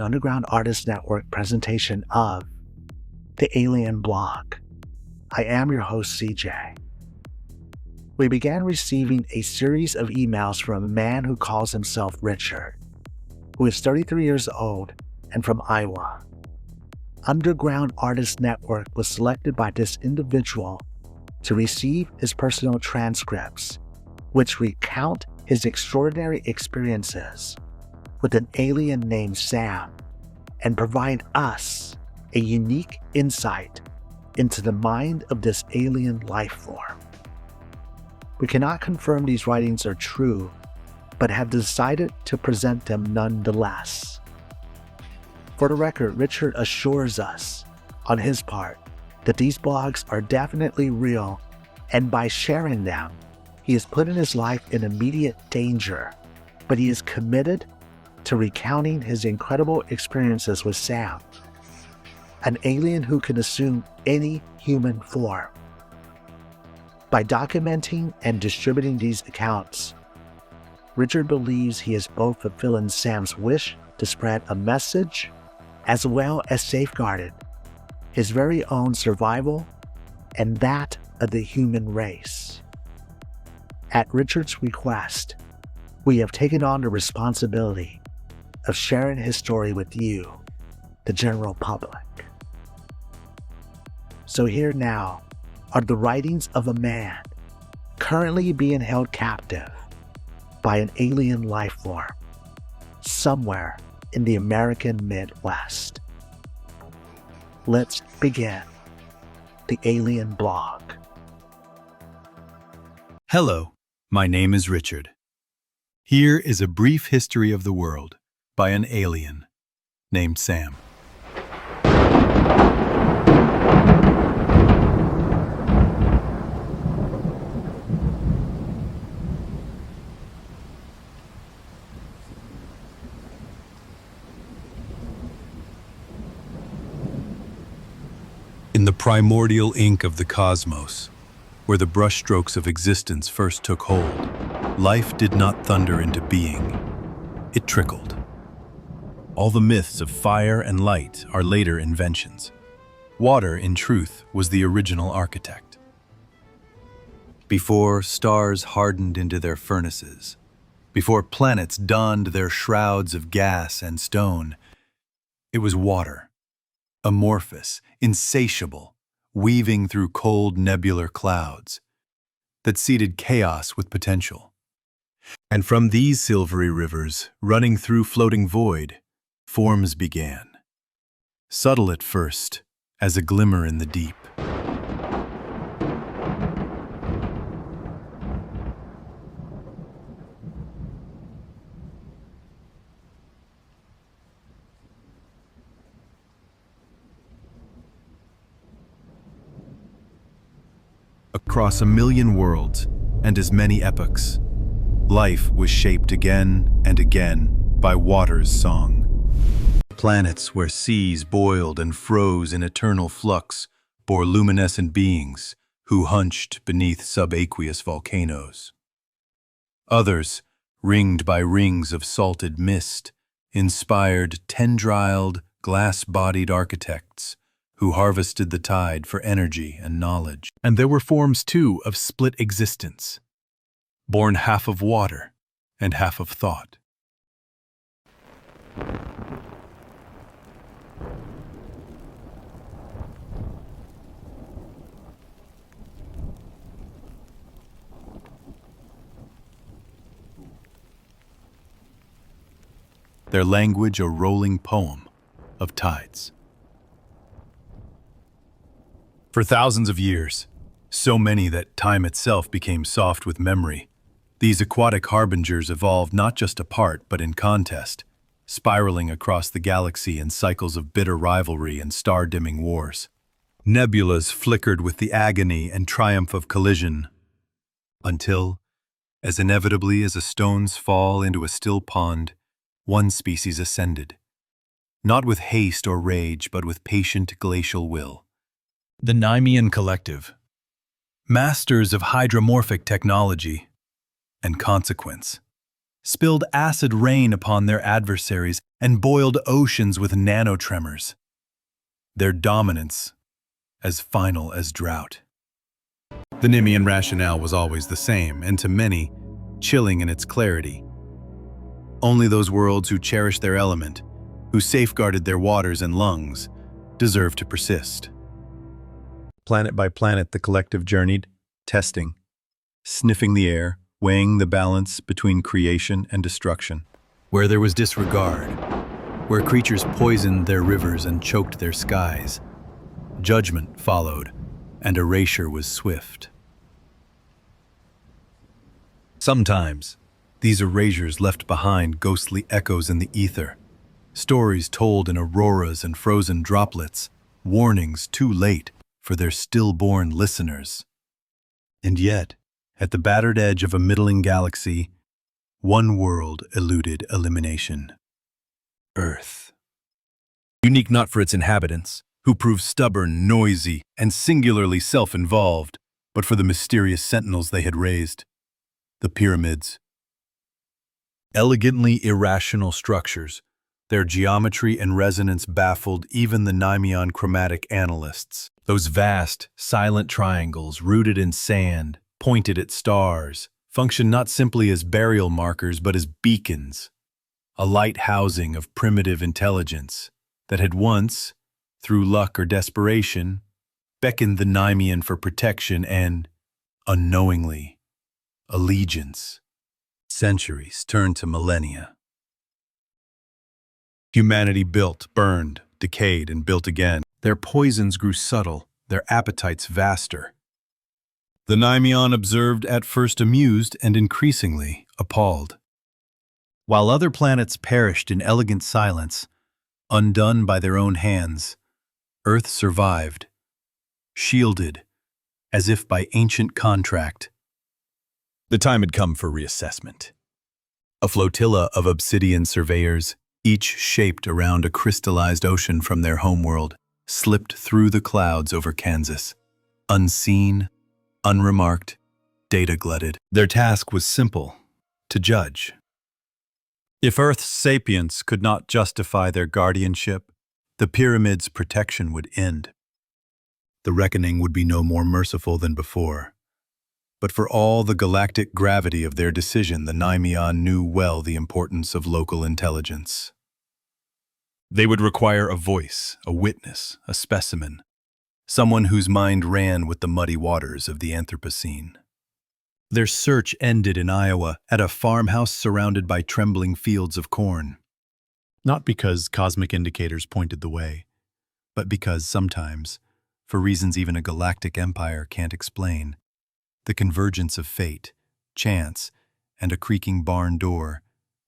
Underground Artist Network presentation of the Alien Blog. I am your host, CJ. We began receiving a series of emails from a man who calls himself Richard, who is 33 years old and from Iowa. Underground Artist Network was selected by this individual to receive his personal transcripts, which recount his extraordinary experiences with an alien named Sam and provide us a unique insight into the mind of this alien life form. We cannot confirm these writings are true, but have decided to present them nonetheless. For the record, Richard assures us, on his part, that these blogs are definitely real, and by sharing them, he is putting his life in immediate danger, but he is committed to recounting his incredible experiences with Sam, an alien who can assume any human form. By documenting and distributing these accounts, Richard believes he is both fulfilling Sam's wish to spread a message as well as safeguarding his very own survival and that of the human race. At Richard's request, we have taken on the responsibility of sharing his story with you, the general public. So here now are the writings of a man currently being held captive by an alien life form somewhere in the American Midwest. Let's begin the Alien Blog. Hello, my name is Richard. Here is a brief history of the world by an alien named Sam. In the primordial ink of the cosmos, where the brushstrokes of existence first took hold, life did not thunder into being. It trickled. All the myths of fire and light are later inventions. Water, in truth, was the original architect. Before stars hardened into their furnaces, before planets donned their shrouds of gas and stone, it was water, amorphous, insatiable, weaving through cold nebular clouds, that seeded chaos with potential. And from these silvery rivers, running through floating void, forms began, subtle at first, as a glimmer in the deep. Across a million worlds and as many epochs, life was shaped again and again by water's song. Planets where seas boiled and froze in eternal flux bore luminescent beings who hunched beneath subaqueous volcanoes. Others, ringed by rings of salted mist, inspired tendriled, glass-bodied architects who harvested the tide for energy and knowledge. And there were forms, too, of split existence, born half of water and half of thought. Their language a rolling poem of tides. For thousands of years, so many that time itself became soft with memory, these aquatic harbingers evolved not just apart but in contest, spiraling across the galaxy in cycles of bitter rivalry and star-dimming wars. Nebulas flickered with the agony and triumph of collision, until, as inevitably as a stone's fall into a still pond, one species ascended, not with haste or rage but with patient glacial will. The Nemean Collective, masters of hydromorphic technology and consequence, spilled acid rain upon their adversaries, and boiled oceans with nanotremors. Their dominance as final as drought. The Nimian rationale was always the same, and to many, chilling in its clarity. Only those worlds who cherished their element, who safeguarded their waters and lungs, deserve to persist. Planet by planet, the collective journeyed, testing, sniffing the air, weighing the balance between creation and destruction. Where there was disregard, where creatures poisoned their rivers and choked their skies, judgment followed, and erasure was swift. Sometimes, these erasures left behind ghostly echoes in the ether, stories told in auroras and frozen droplets, warnings too late for their stillborn listeners. And yet, at the battered edge of a middling galaxy, one world eluded elimination. Earth. Unique not for its inhabitants, who proved stubborn, noisy, and singularly self-involved, but for the mysterious sentinels they had raised. The pyramids. Elegantly irrational structures, their geometry and resonance baffled even the Nimian chromatic analysts. Those vast, silent triangles rooted in sand, pointed at stars, functioned not simply as burial markers but as beacons, a light housing of primitive intelligence that had once, through luck or desperation, beckoned the Nimian for protection and, unknowingly, allegiance. Centuries turned to millennia. Humanity built, burned, decayed, and built again. Their poisons grew subtle, their appetites vaster. The Nimian observed, at first amused and increasingly appalled. While other planets perished in elegant silence, undone by their own hands, Earth survived, shielded, as if by ancient contract. The time had come for reassessment. A flotilla of obsidian surveyors, each shaped around a crystallized ocean from their homeworld, slipped through the clouds over Kansas. Unseen, unremarked, data-glutted. Their task was simple: to judge. If Earth's sapience could not justify their guardianship, the pyramid's protection would end. The reckoning would be no more merciful than before. But for all the galactic gravity of their decision, the Nimian knew well the importance of local intelligence. They would require a voice, a witness, a specimen, someone whose mind ran with the muddy waters of the Anthropocene. Their search ended in Iowa at a farmhouse surrounded by trembling fields of corn. Not because cosmic indicators pointed the way, but because sometimes, for reasons even a galactic empire can't explain, the convergence of fate, chance, and a creaking barn door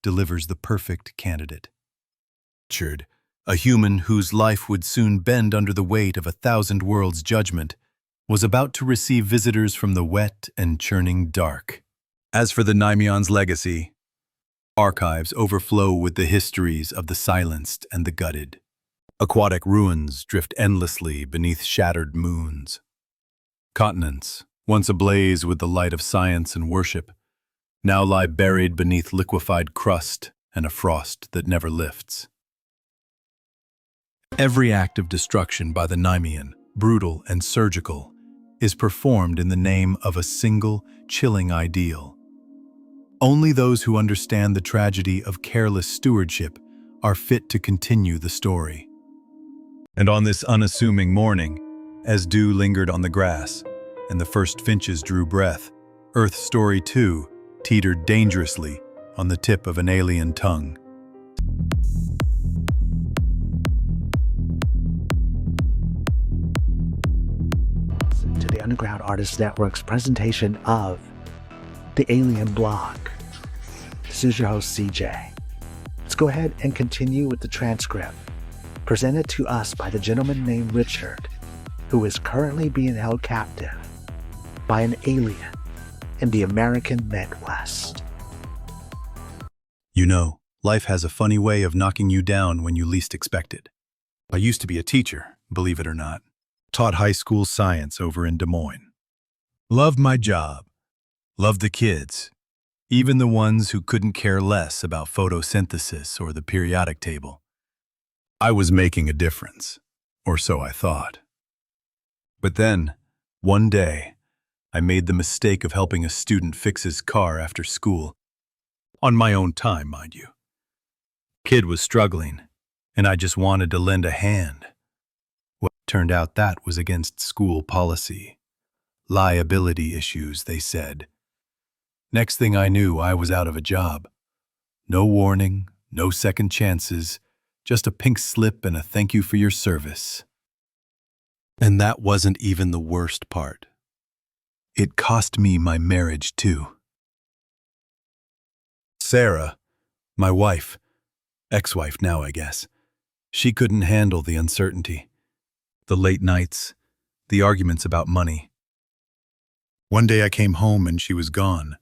delivers the perfect candidate. Richard, a human whose life would soon bend under the weight of 1,000 worlds' judgment, was about to receive visitors from the wet and churning dark. As for the Nimian's legacy, archives overflow with the histories of the silenced and the gutted. Aquatic ruins drift endlessly beneath shattered moons. Continents, once ablaze with the light of science and worship, now lie buried beneath liquefied crust and a frost that never lifts. Every act of destruction by the Nimian, brutal and surgical, is performed in the name of a single, chilling ideal. Only those who understand the tragedy of careless stewardship are fit to continue the story. And on this unassuming morning, as dew lingered on the grass and the first finches drew breath, Earth's story too teetered dangerously on the tip of an alien tongue. To the Underground Artists Network's presentation of The Alien Blog. This is your host, CJ. Let's go ahead and continue with the transcript, presented to us by the gentleman named Richard, who is currently being held captive by an alien in the American Midwest. You know, life has a funny way of knocking you down when you least expect it. I used to be a teacher, believe it or not. Taught high school science over in Des Moines. Loved my job. Loved the kids. even the ones who couldn't care less about photosynthesis or the periodic table. I was making a difference, or so I thought. But then, one day, I made the mistake of helping a student fix his car after school. On my own time, mind you. Kid was struggling, and I just wanted to lend a hand. Well, it turned out that was against school policy. Liability issues, they said. Next thing I knew, I was out of a job. No warning, no second chances, just a pink slip and a thank you for your service. And that wasn't even the worst part. It cost me my marriage, too. Sarah, my wife, ex-wife now, I guess, she couldn't handle the uncertainty, the late nights, the arguments about money. One day I came home and she was gone,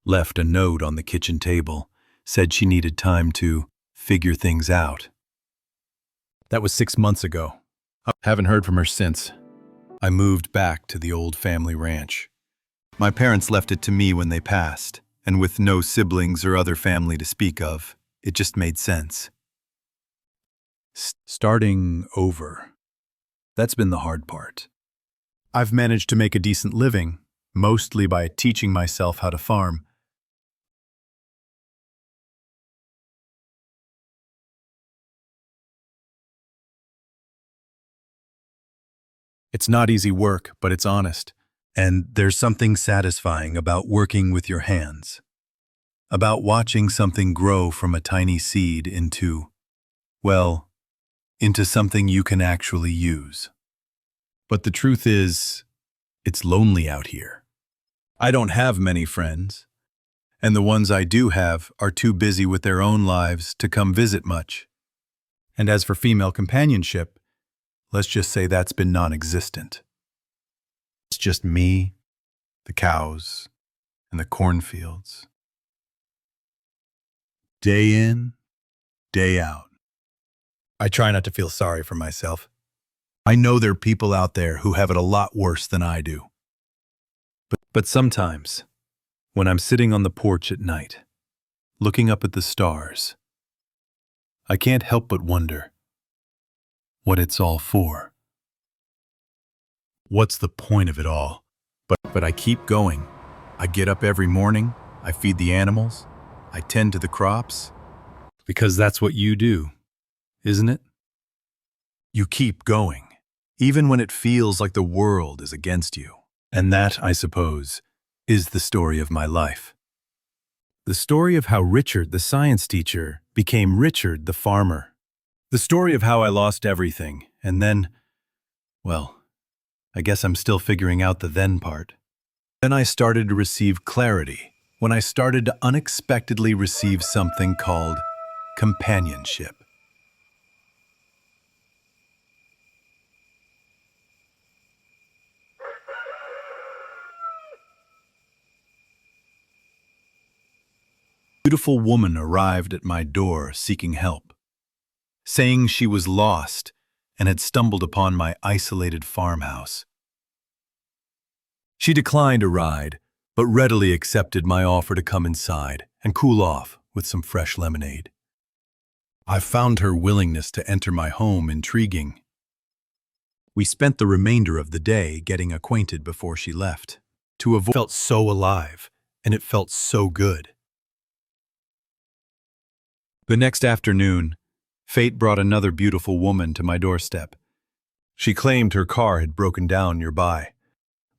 left a note on the kitchen table, said she needed time to figure things out. That was 6 months ago. I haven't heard from her since. I moved back to the old family ranch. My parents left it to me when they passed, and with no siblings or other family to speak of, it just made sense. Starting over. That's been the hard part. I've managed to make a decent living, mostly by teaching myself how to farm. It's not easy work, but it's honest. And there's something satisfying about working with your hands. About watching something grow from a tiny seed into something you can actually use. But the truth is, it's lonely out here. I don't have many friends, and the ones I do have are too busy with their own lives to come visit much. And as for female companionship, let's just say that's been non-existent. It's just me, the cows, and the cornfields. Day in, day out. I try not to feel sorry for myself. I know there are people out there who have it a lot worse than I do. But sometimes, when I'm sitting on the porch at night, looking up at the stars, I can't help but wonder what it's all for. What's the point of it all? But I keep going. I get up every morning, I feed the animals, I tend to the crops, because that's what you do, isn't it? You keep going, even when it feels like the world is against you. And that, I suppose, is the story of my life. The story of how Richard, the science teacher, became Richard, the farmer. The story of how I lost everything, and then, well, I guess I'm still figuring out the then part. Then I started to receive clarity, when I started to unexpectedly receive something called companionship. A beautiful woman arrived at my door seeking help, saying she was lost and had stumbled upon my isolated farmhouse. She declined a ride, but readily accepted my offer to come inside and cool off with some fresh lemonade. I found her willingness to enter my home intriguing. We spent the remainder of the day getting acquainted before she left. It felt so alive, and it felt so good. The next afternoon, fate brought another beautiful woman to my doorstep. She claimed her car had broken down nearby,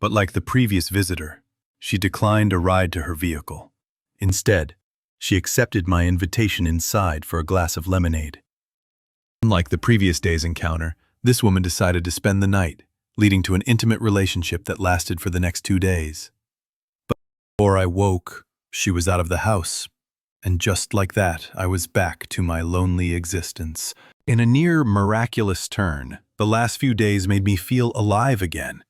but like the previous visitor, she declined a ride to her vehicle. Instead, she accepted my invitation inside for a glass of lemonade. Unlike the previous day's encounter, this woman decided to spend the night, leading to an intimate relationship that lasted for the next 2 days. But before I woke, she was out of the house. And just like that, I was back to my lonely existence. In a near miraculous turn, the last few days made me feel alive again.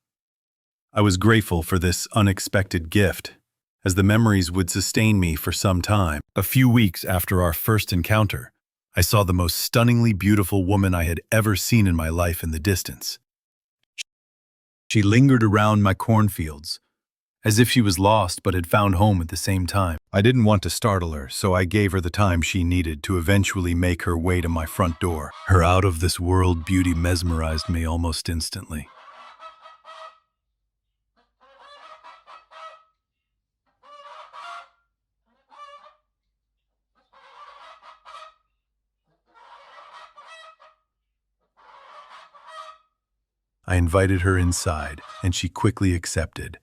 I was grateful for this unexpected gift, as the memories would sustain me for some time. A few weeks after our first encounter, I saw the most stunningly beautiful woman I had ever seen in my life in the distance. She lingered around my cornfields, as if she was lost but had found home at the same time. I didn't want to startle her, so I gave her the time she needed to eventually make her way to my front door. Her out-of-this-world beauty mesmerized me almost instantly. I invited her inside, and she quickly accepted.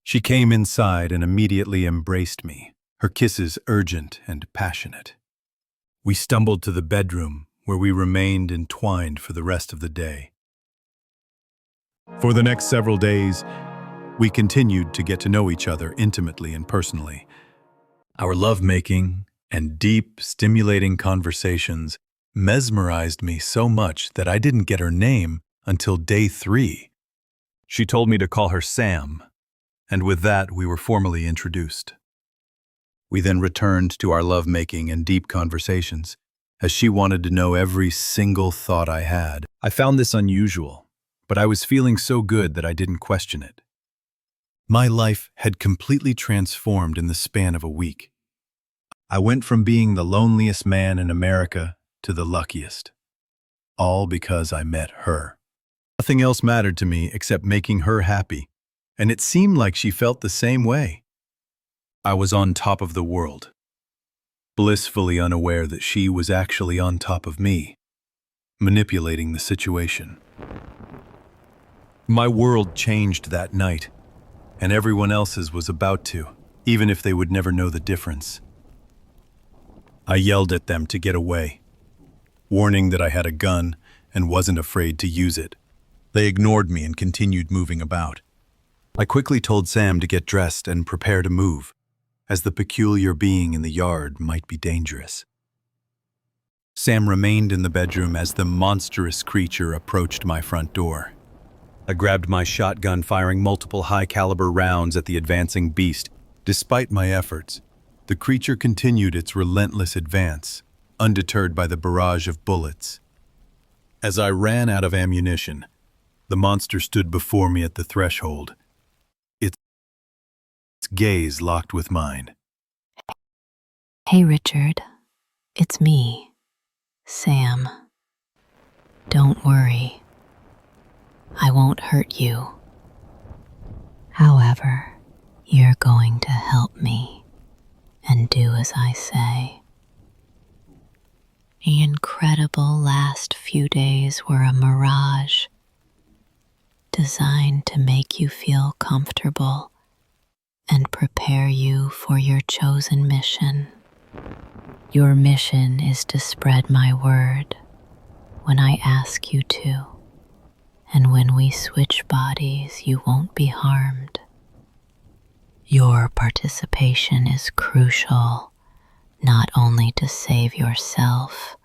She came inside and immediately embraced me, her kisses urgent and passionate. We stumbled to the bedroom, where we remained entwined for the rest of the day. For the next several days, we continued to get to know each other intimately and personally. Our lovemaking and deep, stimulating conversations mesmerized me so much that I didn't get her name until day 3. She told me to call her Sam, and with that we were formally introduced. We then returned to our lovemaking and deep conversations, as she wanted to know every single thought I had. I found this unusual, but I was feeling so good that I didn't question it. My life had completely transformed in the span of a week. I went from being the loneliest man in America to the luckiest, all because I met her. Nothing else mattered to me except making her happy, and it seemed like she felt the same way. I was on top of the world, blissfully unaware that she was actually on top of me, manipulating the situation. My world changed that night, and everyone else's was about to, even if they would never know the difference. I yelled at them to get away, warning that I had a gun and wasn't afraid to use it. They ignored me and continued moving about. I quickly told Sam to get dressed and prepare to move, as the peculiar being in the yard might be dangerous. Sam remained in the bedroom as the monstrous creature approached my front door. I grabbed my shotgun, firing multiple high-caliber rounds at the advancing beast. Despite my efforts, the creature continued its relentless advance, undeterred by the barrage of bullets. As I ran out of ammunition, the monster stood before me at the threshold, its gaze locked with mine. Hey, Richard. It's me, Sam. Don't worry. I won't hurt you. However, you're going to help me and do as I say. The incredible last few days were a mirage, designed to make you feel comfortable and prepare you for your chosen mission. Your mission is to spread my word when I ask you to, and when we switch bodies, you won't be harmed. Your participation is crucial, not only to save yourself,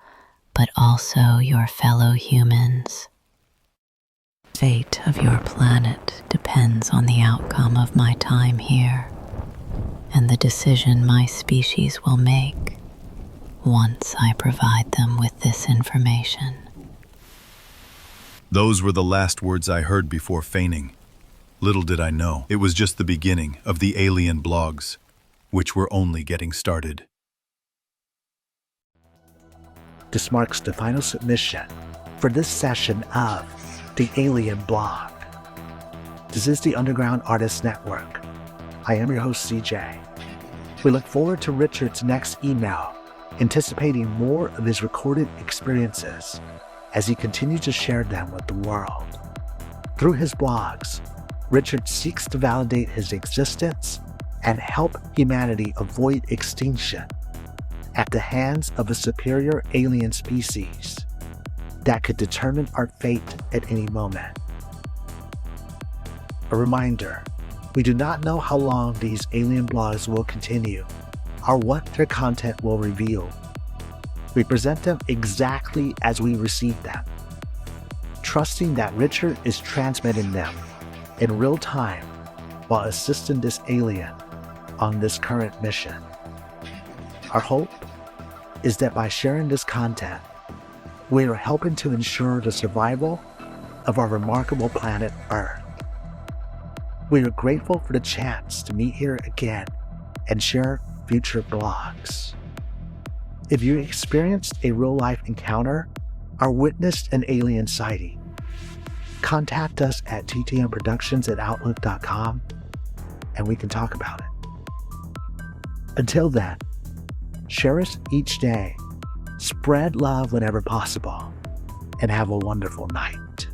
but also your fellow humans. The fate of your planet depends on the outcome of my time here, and the decision my species will make once I provide them with this information. Those were the last words I heard before fainting. Little did I know, it was just the beginning of the alien blogs, which were only getting started. This marks the final submission for this session of the Alien Blog. This is the Underground Artists Network. I am your host, CJ. We look forward to Richard's next email, anticipating more of his recorded experiences as he continues to share them with the world. Through his blogs, Richard seeks to validate his existence and help humanity avoid extinction at the hands of a superior alien species that could determine our fate at any moment. A reminder, we do not know how long these alien blogs will continue or what their content will reveal. We present them exactly as we receive them, trusting that Richard is transmitting them in real time while assisting this alien on this current mission. Our hope is that by sharing this content, we are helping to ensure the survival of our remarkable planet Earth. We are grateful for the chance to meet here again and share future blogs. If you experienced a real-life encounter or witnessed an alien sighting, contact us at ttmproductions@outlook.com and we can talk about it. Until then, cherish each day, spread love whenever possible, and have a wonderful night.